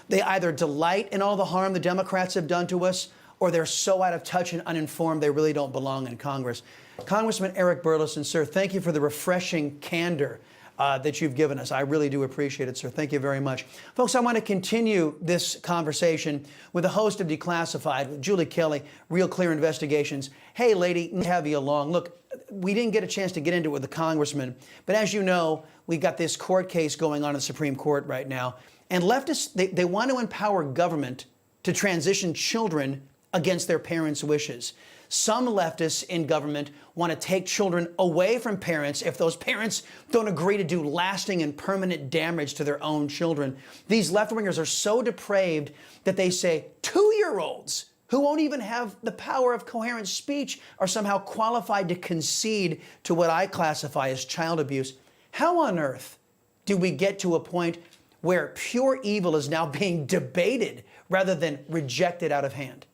They either delight in all the harm the Democrats have done to us, or they're so out of touch and uninformed they really don't belong in Congress. Congressman Eric Burlison, sir, thank you for the refreshing candor that you've given us. I really do appreciate it, sir. Thank you very much. Folks, I want to continue this conversation with the host of Declassified, with Julie Kelly, Real Clear Investigations. Hey, lady, have you along. Look, we didn't get a chance to get into it with the congressman, but as you know, we've got this court case going on in the Supreme Court right now. And leftists, they want to empower government to transition children against their parents' wishes. Some leftists in government want to take children away from parents if those parents don't agree to do lasting and permanent damage to their own children. These left-wingers are so depraved that they say 2-year-olds who won't even have the power of coherent speech are somehow qualified to concede to what I classify as child abuse. How on earth do we get to a point where pure evil is now being debated rather than rejected out of hand?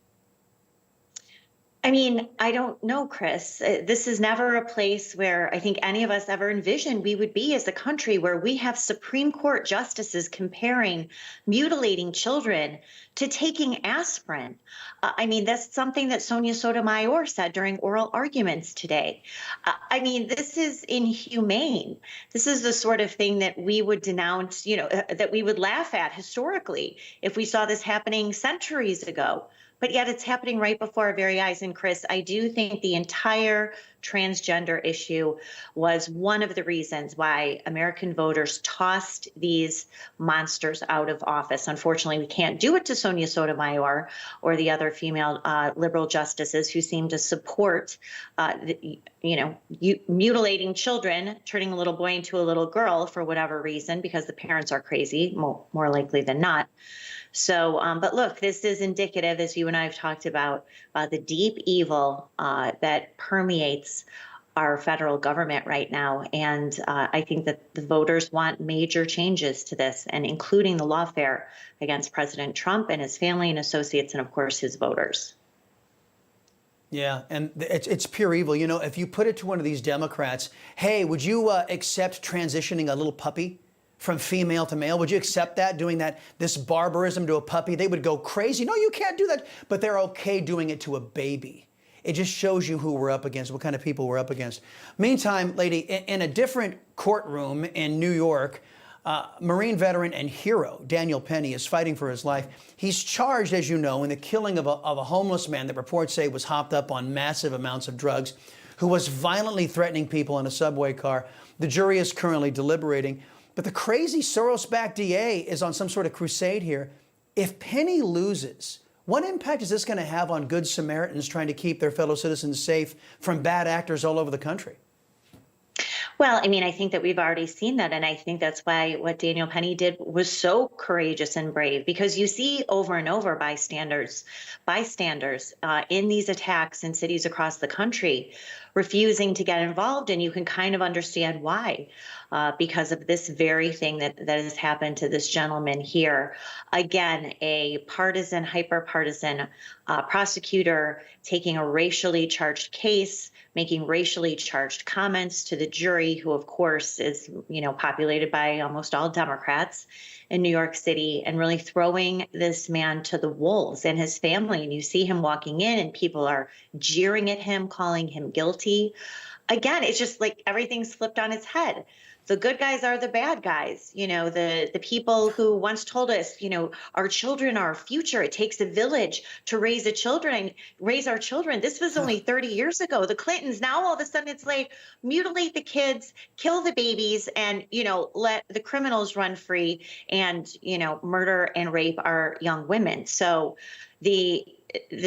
I mean, I don't know, Chris. This is never a place where I think any of us ever envisioned we would be as a country, where we have Supreme Court justices comparing mutilating children to taking aspirin. I mean, that's something that Sonia Sotomayor said during oral arguments today. I mean, this is inhumane. This is the sort of thing that we would denounce, that we would laugh at historically if we saw this happening centuries ago. But yet it's happening right before our very eyes. And Chris, I do think the entire transgender issue was one of the reasons why American voters tossed these monsters out of office. Unfortunately, we can't do it to Sonia Sotomayor or the other female liberal justices who seem to support, mutilating children, turning a little boy into a little girl for whatever reason, because the parents are crazy, more likely than not. So, but look, this is indicative, as you and I have talked about, the deep evil that permeates our federal government right now. And I think that the voters want major changes to this, and including the lawfare against President Trump and his family and associates, and of course, his voters. Yeah, and it's pure evil. You know, if you put it to one of these Democrats, hey, would you accept transitioning a little puppy from female to male? Would you accept that, doing this barbarism to a puppy? They would go crazy. No, you can't do that. But they're okay doing it to a baby. It just shows you who we're up against, what kind of people we're up against. Meantime, lady, in a different courtroom in New York, Marine veteran and hero Daniel Penny is fighting for his life. He's charged, as you know, in the killing of a homeless man that reports say was hopped up on massive amounts of drugs, who was violently threatening people in a subway car. The jury is currently deliberating. But the crazy Soros-backed DA is on some sort of crusade here. If Penny loses, what impact is this going to have on Good Samaritans trying to keep their fellow citizens safe from bad actors all over the country? Well, I mean, I think that we've already seen that. And I think that's why what Daniel Penny did was so courageous and brave, because you see over and over bystanders in these attacks in cities across the country refusing to get involved. And you can kind of understand why, because of this very thing that has happened to this gentleman here. Again, a partisan, hyper-partisan prosecutor taking a racially charged case, making racially charged comments to the jury, who of course is, populated by almost all Democrats in New York City, and really throwing this man to the wolves and his family. And you see him walking in and people are jeering at him, calling him guilty. Again, it's just like everything's flipped on its head. The good guys are the bad guys. The people who once told us, our children are our future. It takes a village to raise our children. This was only 30 years ago. The Clintons, now all of a sudden it's like mutilate the kids, kill the babies, and, let the criminals run free and, murder and rape our young women. So the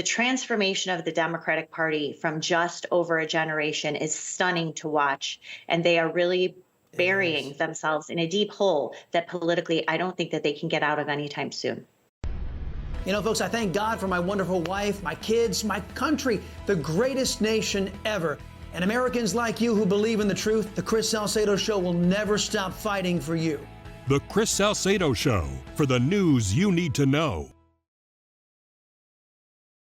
transformation of the Democratic Party from just over a generation is stunning to watch. And they are really burying themselves in a deep hole that politically I don't think that they can get out of anytime soon. Folks, I thank God for my wonderful wife, my kids, my country, the greatest nation ever. And Americans like you who believe in the truth, the Chris Salcedo Show will never stop fighting for you. The Chris Salcedo Show, for the news you need to know.